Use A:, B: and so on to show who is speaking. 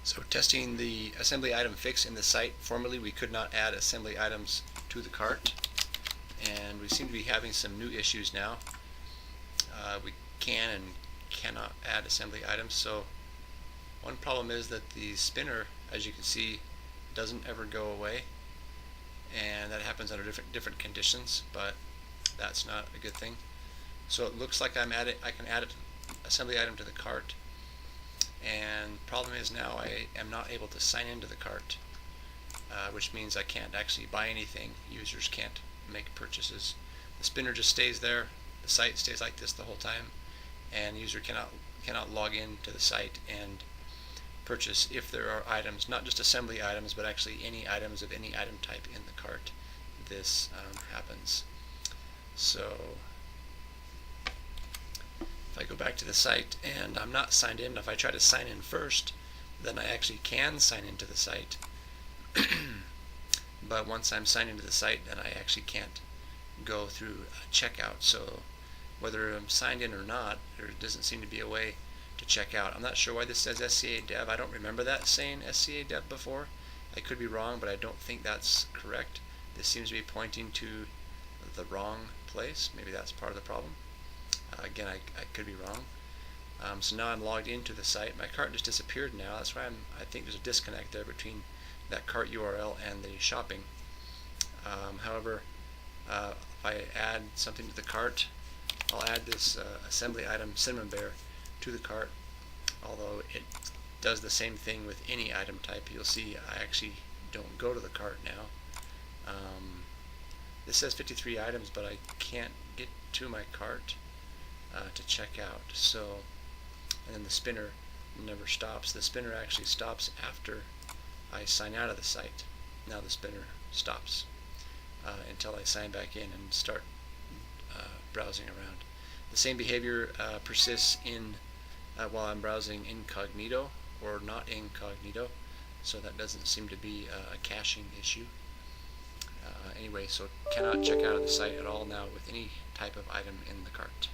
A: So testing the assembly item fix in the site. Formerly we could not add assembly items to the cart, and we seem to be having some new issues now. We can and cannot add assembly items. So one problem is that the spinner, as you can see, doesn't ever go away, and that happens under different conditions, but that's not a good thing. So it looks like I can add an assembly item to the cart, and the problem is now I am not able to sign into the cart, which means I can't actually buy anything. Users can't make purchases. The spinner just stays there. The site stays like this the whole time, and the user cannot log in to the site and purchase if there are items, not just assembly items, but actually any items of any item type in the cart. This happens. So if I go back to the site and I'm not signed in, if I try to sign in first, then I actually can sign into the site. But once I'm signed into the site, then I actually can't go through checkout. So whether I'm signed in or not, there doesn't seem to be a way to check out. I'm not sure why this says SCA Dev. I don't remember that saying SCA Dev before. I could be wrong, but I don't think that's correct. This seems to be pointing to the wrong place. Maybe that's part of the problem. Again, I could be wrong. So now I'm logged into the site. My cart just disappeared now. That's why I think there's a disconnect there between that cart URL and the shopping. However, if I add something to the cart, I'll add this assembly item cinnamon bear to the cart, although it does the same thing with any item type. You'll see I actually don't go to the cart now. This says 53 items, but I can't get to my cart to check out. So, and then the spinner never stops. The spinner actually stops after I sign out of the site. Now the spinner stops until I sign back in and start browsing around. The same behavior persists in while I'm browsing incognito or not incognito, so that doesn't seem to be a caching issue. Anyway, so cannot check out of the site at all now with any type of item in the cart.